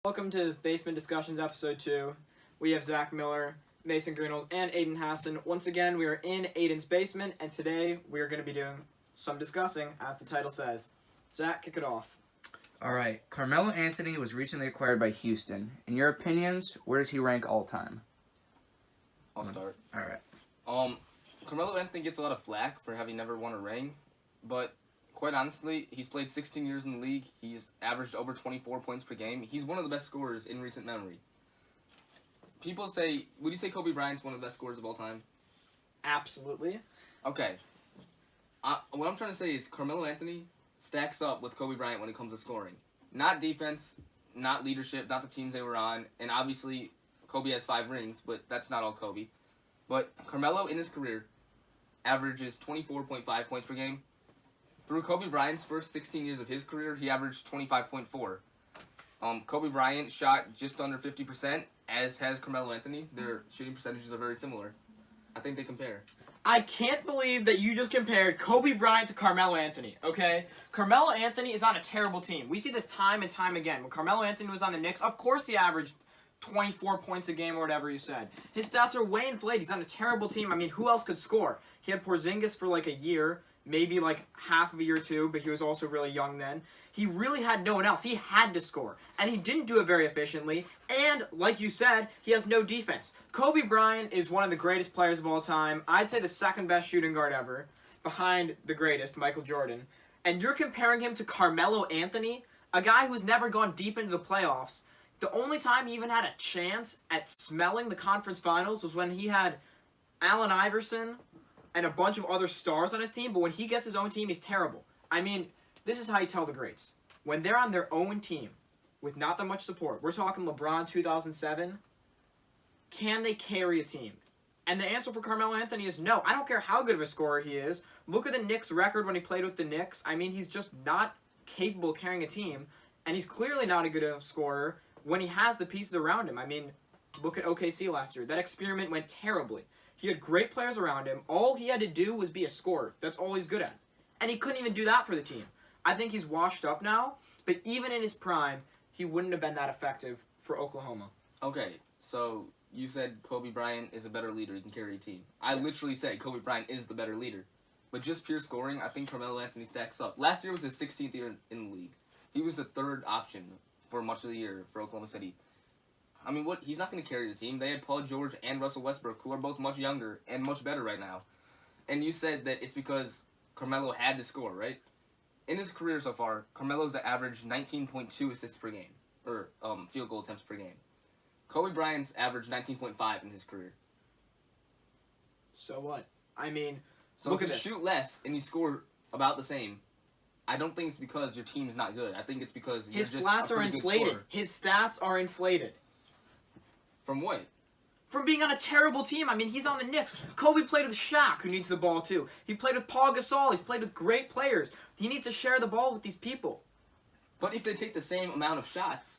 Welcome to Basement Discussions Episode 2. We have Zach Miller, Mason Greenwald, and Aidan Hassan. Once again, we are in Aidan's basement, and today we are going to be doing some discussing, as the title says. Zach, kick it off. Alright, Carmelo Anthony was recently acquired by Houston. In your opinions, where does he rank all-time? I'll start. Alright. Carmelo Anthony gets a lot of flack for having never won a ring, but quite honestly, he's played 16 years in the league. He's averaged over 24 points per game. He's one of the best scorers in recent memory. People say, would you say Kobe Bryant's one of the best scorers of all time? Absolutely. Okay. What I'm trying to say is Carmelo Anthony stacks up with Kobe Bryant when it comes to scoring. Not defense, not leadership, not the teams they were on, and obviously Kobe has 5 rings, but that's not all Kobe. But Carmelo in his career averages 24.5 points per game. Through Kobe Bryant's first 16 years of his career, he averaged 25.4. Kobe Bryant shot just under 50%, as has Carmelo Anthony. Their shooting percentages are very similar. I think they compare. I can't believe that you just compared Kobe Bryant to Carmelo Anthony, okay? Carmelo Anthony is on a terrible team. We see this time and time again. When Carmelo Anthony was on the Knicks, of course he averaged 24 points a game or whatever you said. His stats are way inflated. He's on a terrible team. I mean, who else could score? He had Porzingis for like a year, maybe like half of a year too, but he was also really young then. He really had no one else. He had to score, and he didn't do it very efficiently, and like you said, he has no defense. Kobe Bryant is one of the greatest players of all time. I'd say the second best shooting guard ever, behind the greatest, Michael Jordan, and you're comparing him to Carmelo Anthony, a guy who's never gone deep into the playoffs. The only time he even had a chance at smelling the conference finals was when he had Allen Iverson and a bunch of other stars on his team, but when he gets his own team, he's terrible. I mean, this is how you tell the greats. When they're on their own team, with not that much support, we're talking LeBron 2007, can they carry a team? And the answer for Carmelo Anthony is no. I don't care how good of a scorer he is. Look at the Knicks' record when he played with the Knicks. I mean, he's just not capable of carrying a team, and he's clearly not a good enough scorer when he has the pieces around him. I mean, look at OKC last year. That experiment went terribly. He had great players around him. All he had to do was be a scorer. That's all he's good at. And he couldn't even do that for the team. I think he's washed up now, but even in his prime, he wouldn't have been that effective for Oklahoma. Okay, so you said Kobe Bryant is a better leader. He can carry a team. I literally said Kobe Bryant is the better leader. But just pure scoring, I think Carmelo Anthony stacks up. Last year was his 16th year in the league. He was the third option for much of the year for Oklahoma City. I mean, he's not going to carry the team. They had Paul George and Russell Westbrook, who are both much younger and much better right now. And you said that it's because Carmelo had to score, right? In his career so far, Carmelo's averaged 19.2 assists per game, or field goal attempts per game. Kobe Bryant's averaged 19.5 in his career. So what? I mean, so look if at you this. shoot less and you score about the same, I don't think it's because your team's not good. I think it's because his you're just flats a are pretty good inflated. scorer. His stats are inflated. From what? From being on a terrible team. I mean, he's on the Knicks. Kobe played with Shaq, who needs the ball too. He played with Paul Gasol. He's played with great players. He needs to share the ball with these people. But if they take the same amount of shots,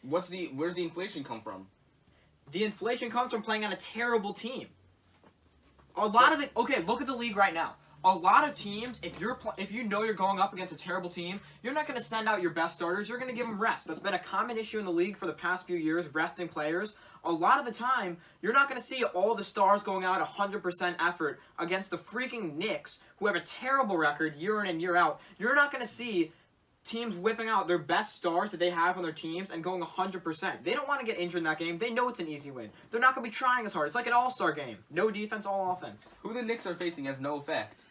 where's the inflation come from? The inflation comes from playing on a terrible team. Look at the league right now. A lot of teams, if you know you're going up against a terrible team, you're not going to send out your best starters. You're going to give them rest. That's been a common issue in the league for the past few years, resting players. A lot of the time, you're not going to see all the stars going out 100% effort against the freaking Knicks, who have a terrible record year in and year out. You're not going to see teams whipping out their best stars that they have on their teams and going 100%. They don't want to get injured in that game. They know it's an easy win. They're not going to be trying as hard. It's like an all-star game. No defense, all offense. Who the Knicks are facing has no effect.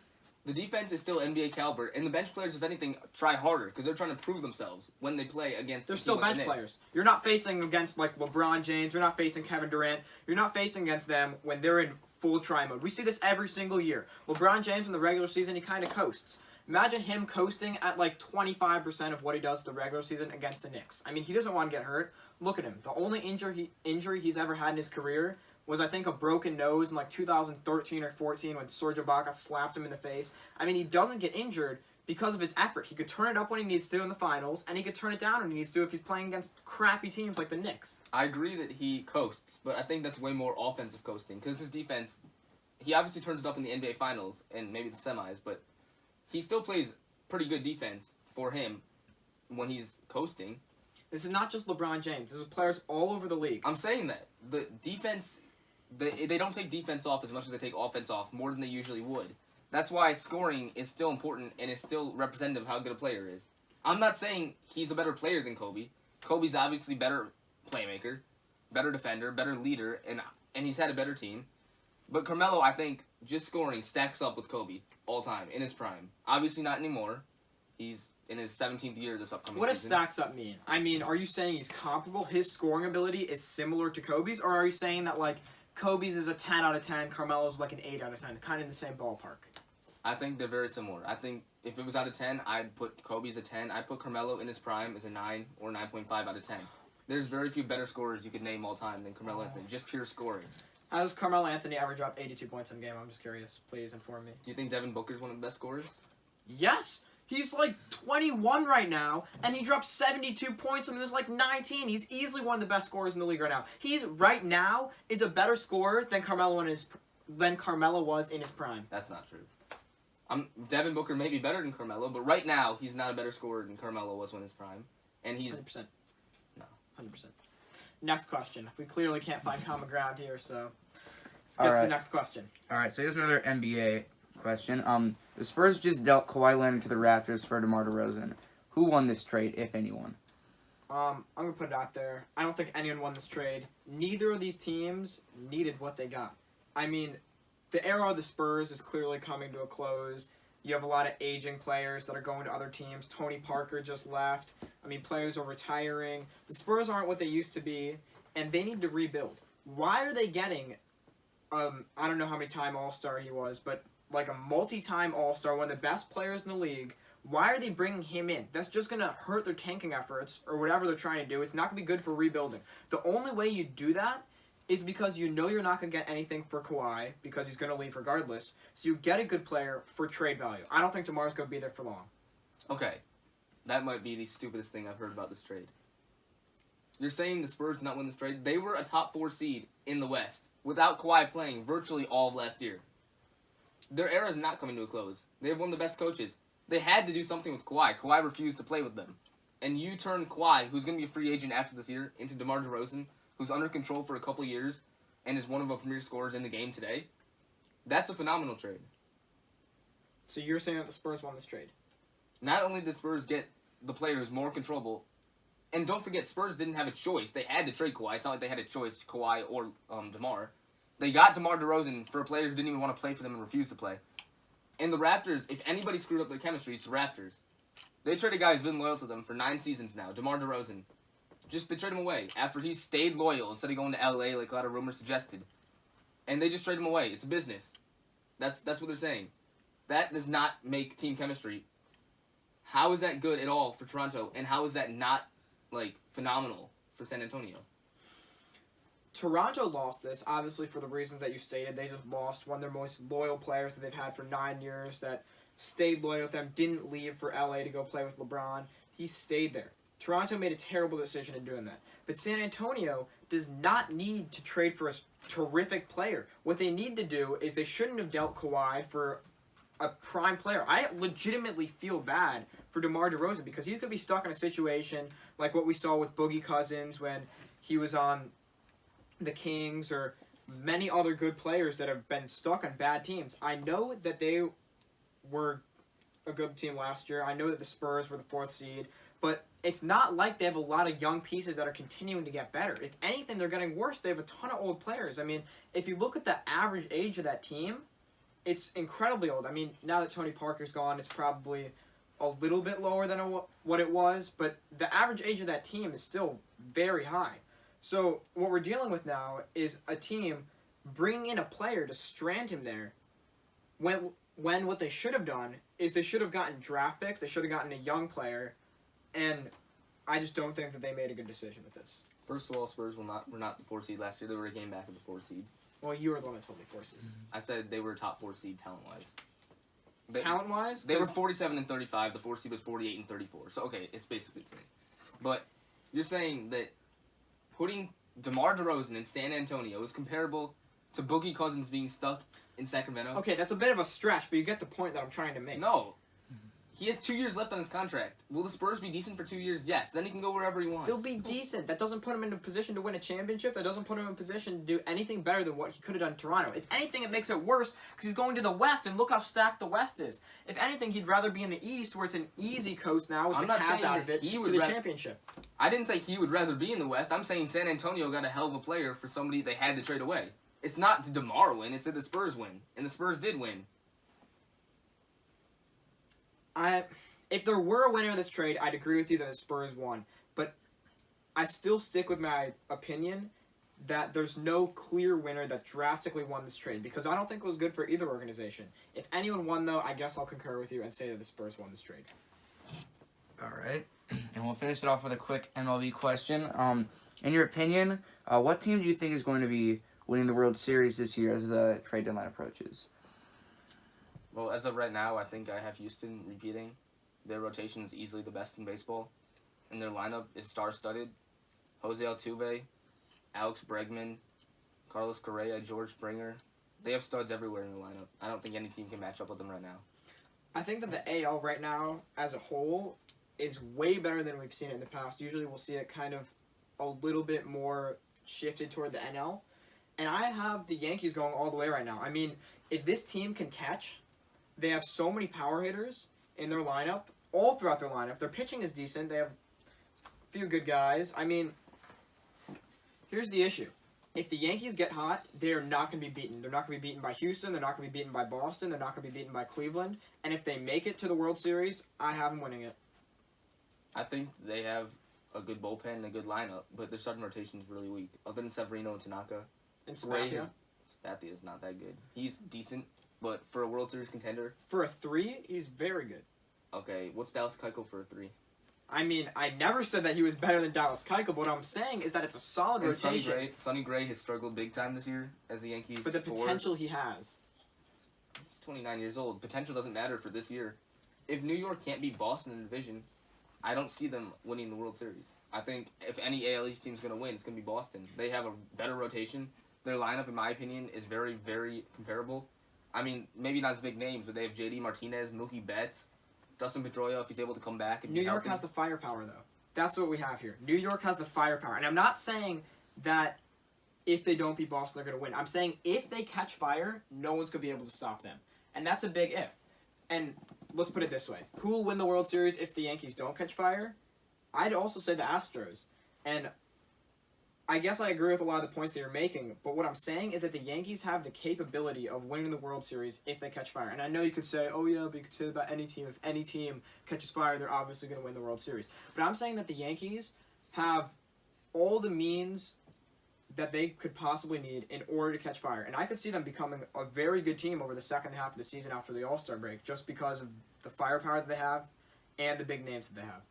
The defense is still NBA caliber, and the bench players, if anything, try harder because they're trying to prove themselves when they play against. They're still bench players. You're not facing against like LeBron James. You're not facing Kevin Durant. You're not facing against them when they're in full try mode. We see this every single year. LeBron James in the regular season, he kind of coasts. Imagine him coasting at like 25% of what he does in the regular season against the Knicks. I mean, he doesn't want to get hurt. Look at him. The only injury he's ever had in his career was, I think, a broken nose in like 2013 or 14 when Serge Ibaka slapped him in the face. I mean, he doesn't get injured because of his effort. He could turn it up when he needs to in the finals, and he could turn it down when he needs to if he's playing against crappy teams like the Knicks. I agree that he coasts, but I think that's way more offensive coasting because his defense, he obviously turns it up in the NBA Finals and maybe the semis, but he still plays pretty good defense for him when he's coasting. This is not just LeBron James. This is players all over the league. I'm saying that. The defense, they don't take defense off as much as they take offense off, more than they usually would. That's why scoring is still important and is still representative of how good a player is. I'm not saying he's a better player than Kobe. Kobe's obviously better playmaker, better defender, better leader, and he's had a better team. But Carmelo, I think, just scoring stacks up with Kobe all time in his prime. Obviously not anymore. He's in his 17th year this upcoming What does season. stacks up mean? I mean, are you saying he's comparable? His scoring ability is similar to Kobe's? Or are you saying that, like, Kobe's is a 10 out of 10, Carmelo's like an 8 out of 10, kind of in the same ballpark? I think they're very similar. I think if it was out of 10, I'd put Kobe as a 10. I'd put Carmelo in his prime as a 9 or 9.5 out of 10. There's very few better scorers you could name all time than Carmelo Anthony, just pure scoring. How does Carmelo Anthony ever drop 82 points in a game? I'm just curious. Please inform me. Do you think Devin Booker's one of the best scorers? Yes! He's like 21 right now, and he dropped 72 points when he was like 19. He's easily one of the best scorers in the league right now. He's right now is a better scorer than Carmelo was in his prime. That's not true. Devin Booker may be better than Carmelo, but right now he's not a better scorer than Carmelo was when his prime, and he's 100%. No. 100%. Next question. We clearly can't find common ground here, so let's get to the next question. All right, so here's another NBA question. The Spurs just dealt Kawhi Leonard to the Raptors for DeMar DeRozan. Who won this trade, if anyone? I'm going to put it out there. I don't think anyone won this trade. Neither of these teams needed what they got. I mean, the era of the Spurs is clearly coming to a close. You have a lot of aging players that are going to other teams. Tony Parker just left. I mean, players are retiring. The Spurs aren't what they used to be, and they need to rebuild. Why are they getting, I don't know how many time All-Star he was, but like a multi-time All-Star, one of the best players in the league? Why are they bringing him in? That's just going to hurt their tanking efforts or whatever they're trying to do. It's not going to be good for rebuilding. The only way you do that is because you know you're not going to get anything for Kawhi because he's going to leave regardless. So you get a good player for trade value. I don't think DeMar's going to be there for long. okay. That might be the stupidest thing I've heard about this trade. You're saying the Spurs did not win this trade? They were a top 4 seed in the West without Kawhi playing virtually all of last year. Their era is not coming to a close. They have one of the best coaches. They had to do something with Kawhi. Kawhi refused to play with them. And you turn Kawhi, who's going to be a free agent after this year, into DeMar DeRozan, who's under control for a couple years and is one of the premier scorers in the game today. That's a phenomenal trade. So you're saying that the Spurs won this trade? Not only did Spurs get the player who's more controllable, and don't forget, Spurs didn't have a choice. They had to trade Kawhi. It's not like they had a choice, Kawhi or DeMar. They got DeMar DeRozan for a player who didn't even want to play for them and refused to play. And the Raptors, if anybody screwed up their chemistry, it's the Raptors. They traded a guy who's been loyal to them for 9 seasons now, DeMar DeRozan. They trade him away after he stayed loyal instead of going to LA like a lot of rumors suggested. And they just trade him away. It's a business. That's what they're saying. That does not make team chemistry. How is that good at all for Toronto? And how is that not, phenomenal for San Antonio? Toronto lost this, obviously, for the reasons that you stated. They just lost one of their most loyal players that they've had for 9 years that stayed loyal with them, didn't leave for LA to go play with LeBron. He stayed there. Toronto made a terrible decision in doing that. But San Antonio does not need to trade for a terrific player. What they need to do is they shouldn't have dealt Kawhi for a prime player. I legitimately feel bad for DeMar DeRozan because he's going to be stuck in a situation like what we saw with Boogie Cousins when he was on the Kings or many other good players that have been stuck on bad teams. I know that they were a good team last year. I know that the Spurs were the 4th seed, but it's not like they have a lot of young pieces that are continuing to get better. If anything, they're getting worse. They have a ton of old players. I mean, if you look at the average age of that team, it's incredibly old. I mean, now that Tony Parker's gone, it's probably a little bit lower than what it was, but the average age of that team is still very high. So what we're dealing with now is a team bringing in a player to strand him there when what they should have done is they should have gotten draft picks, they should have gotten a young player, and I just don't think that they made a good decision with this. First of all, Spurs were not the 4 seed last year. They were a game back of the 4 seed. Well, you were the one that told me 4 seed. I said they were a top 4 seed talent-wise. Talent-wise? They were 47-35. The 4 seed was 48-34. So, okay, it's basically the same. But you're saying that putting DeMar DeRozan in San Antonio is comparable to Boogie Cousins being stuck in Sacramento? Okay, that's a bit of a stretch, but you get the point that I'm trying to make. No. He has 2 years left on his contract. Will the Spurs be decent for 2 years? Yes. Then he can go wherever he wants. They'll be decent. That doesn't put him in a position to win a championship. That doesn't put him in a position to do anything better than what he could have done in Toronto. If anything, it makes it worse because he's going to the West, and look how stacked the West is. If anything, he'd rather be in the East, where it's an easy coast now with I'm the not Cavs saying out that of it he to would the ra- championship. I didn't say he would rather be in the West. I'm saying San Antonio got a hell of a player for somebody they had to trade away. It's not to DeMar win. It's that the Spurs win, and the Spurs did win. If there were a winner of this trade, I'd agree with you that the Spurs won. But I still stick with my opinion that there's no clear winner that drastically won this trade because I don't think it was good for either organization. If anyone won, though, I guess I'll concur with you and say that the Spurs won this trade. All right. And we'll finish it off with a quick MLB question. In your opinion, what team do you think is going to be winning the World Series this year as the trade deadline approaches? Well, as of right now, I think I have Houston repeating. Their rotation is easily the best in baseball, and their lineup is star-studded. Jose Altuve, Alex Bregman, Carlos Correa, George Springer. They have studs everywhere in the lineup. I don't think any team can match up with them right now. I think that the AL right now, as a whole, is way better than we've seen it in the past. Usually we'll see it kind of a little bit more shifted toward the NL. And I have the Yankees going all the way right now. I mean, if this team can catch, they have so many power hitters in their lineup, all throughout their lineup. Their pitching is decent. They have a few good guys. I mean, here's the issue. If the Yankees get hot, they're not going to be beaten. They're not going to be beaten by Houston. They're not going to be beaten by Boston. They're not going to be beaten by Cleveland. And if they make it to the World Series, I have them winning it. I think they have a good bullpen and a good lineup, but their starting rotation is really weak. Other than Severino and Tanaka, And Sabathia? Sabathia is not that good. He's decent, but for a World Series contender, For a 3, he's very good. okay, what's Dallas Keuchel for a 3? I mean, I never said that he was better than Dallas Keuchel, but what I'm saying is that it's a solid And rotation. Sonny Gray has struggled big time this year as the Yankees. But the forward. potential he has. He's 29 years old. Potential doesn't matter for this year. If New York can't beat Boston in the division, I don't see them winning the World Series. I think if any AL East team's going to win, it's going to be Boston. They have a better rotation. Their lineup, in my opinion, is very, very comparable. I mean, maybe not as big names, but they have J.D. Martinez, Mookie Betts, Dustin Pedroia if he's able to come back. And New York has the firepower, though. That's what we have here. New York has the firepower. And I'm not saying that if they don't beat Boston, they're going to win. I'm saying if they catch fire, no one's going to be able to stop them. And that's a big if. And let's put it this way. Who will win the World Series if the Yankees don't catch fire? I'd also say the Astros. And I guess I agree with a lot of the points that you're making, but what I'm saying is that the Yankees have the capability of winning the World Series if they catch fire. And I know you could say, oh yeah, but you could say that about any team. If any team catches fire, they're obviously going to win the World Series. But I'm saying that the Yankees have all the means that they could possibly need in order to catch fire. And I could see them becoming a very good team over the second half of the season after the All-Star break, just because of the firepower that they have and the big names that they have.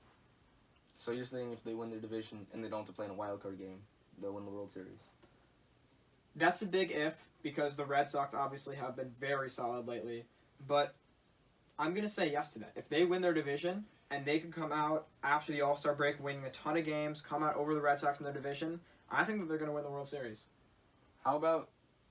So you're saying if they win their division and they don't have to play in a wild card game, they'll win the World Series? That's a big if, because the Red Sox obviously have been very solid lately. But I'm going to say yes to that. If they win their division and they can come out after the All-Star break winning a ton of games, come out over the Red Sox in their division, I think that they're going to win the World Series. How about,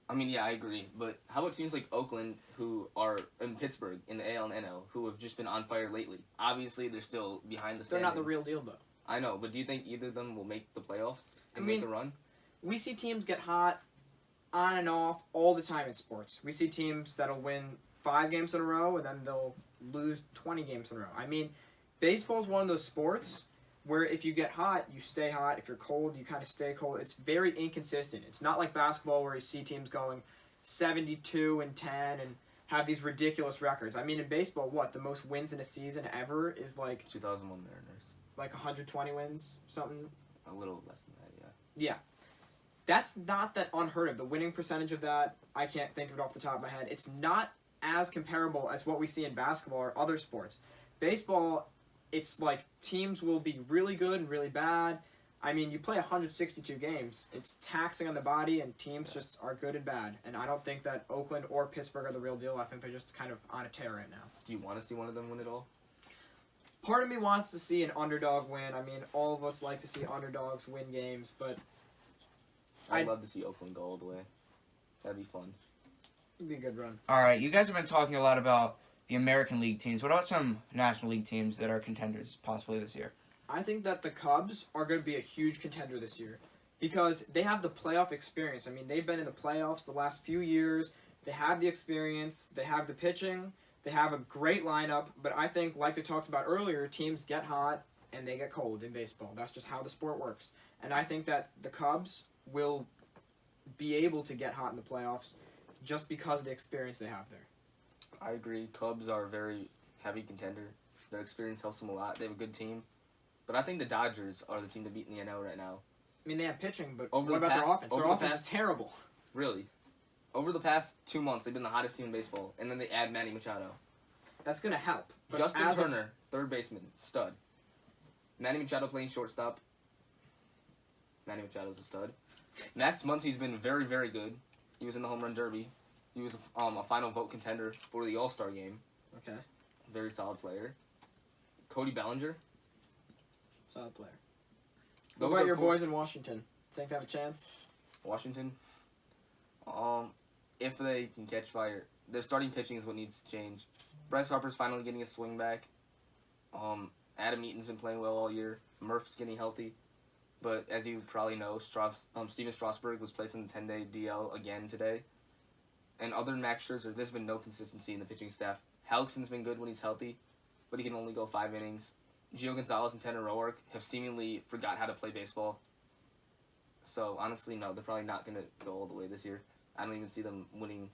I mean, yeah, I agree, but how about teams like Oakland who are in Pittsburgh in the AL and NL who have just been on fire lately? Obviously, they're still behind the standings. They're not the real deal, though. I know, but do you think either of them will make the playoffs and I mean, make a run? We see teams get hot on and off all the time in sports. We see teams that'll win 5 games in a row and then they'll lose 20 games in a row. I mean, baseball is one of those sports where if you get hot, you stay hot. If you're cold, you kind of stay cold. It's very inconsistent. It's not like basketball where you see teams going 72-10 and have these ridiculous records. I mean, in baseball, the most wins in a season ever is like 2001 Mariners. Like 120 wins, something. A little less than that, yeah. Yeah. That's not that unheard of. The winning percentage of that, I can't think of it off the top of my head. It's not as comparable as what we see in basketball or other sports. Baseball, it's like teams will be really good and really bad. I mean, you play 162 games. It's taxing on the body, and teams just are good and bad. And I don't think that Oakland or Pittsburgh are the real deal. I think they're just kind of on a tear right now. Do you want to see one of them win it all? Part of me wants to see an underdog win. I mean, all of us like to see underdogs win games, but I'd love to see Oakland go all the way. That'd be fun. It'd be a good run. All right, you guys have been talking a lot about the American League teams. What about some National League teams that are contenders possibly this year? I think that the Cubs are going to be a huge contender this year because they have the playoff experience. I mean, they've been in the playoffs the last few years. They have the experience. They have the pitching. They have a great lineup. But I think, like I talked about earlier, teams get hot and they get cold in baseball. That's just how the sport works. And I think that the Cubs will be able to get hot in the playoffs just because of the experience they have there. I agree. Cubs are a very heavy contender. Their experience helps them a lot. They have a good team. But I think the Dodgers are the team to beat in the NL right now. I mean, they have pitching, but Over what the about past- their offense? over Their the offense past- is terrible. Really. Over the past 2 months, they've been the hottest team in baseball. And then they add Manny Machado. That's going to help. But Justin as of- Turner, third baseman, stud. Manny Machado playing shortstop. Manny Machado's a stud. Max Muncy's been very, very good. He was in the home run derby. He was a final vote contender for the All-Star game. Okay, Very solid player. Cody Bellinger. solid player. Those What about are your four- boys in Washington? Think they have a chance? Washington. If they can catch fire, their starting pitching is what needs to change. Bryce Harper's finally getting his swing back. Adam Eaton's been playing well all year. Murph's getting healthy, but as you probably know, Steven Strasburg was placed on the 10-day DL again today. And other than Max Scherzer, there's been no consistency in the pitching staff. Hellickson's been good when he's healthy, but he can only go 5 innings. Gio Gonzalez and Tanner Roark have seemingly forgot how to play baseball. So honestly, no, they're probably not going to go all the way this year. I don't even see them winning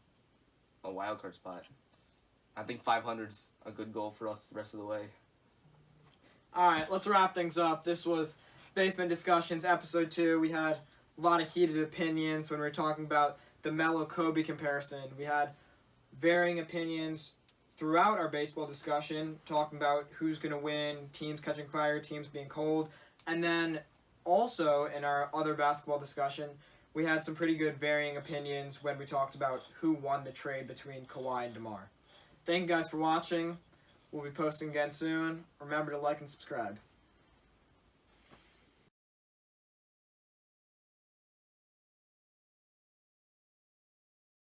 a wild card spot. I think 500's a good goal for us the rest of the way. All right, let's wrap things up. This was Basement Discussions, Episode 2. We had a lot of heated opinions when we were talking about the Melo-Kobe comparison. We had varying opinions throughout our baseball discussion, talking about who's going to win, teams catching fire, teams being cold. And then also in our other basketball discussion, we had some pretty good varying opinions when we talked about who won the trade between Kawhi and DeMar. Thank you guys for watching. We'll be posting again soon. Remember to like and subscribe.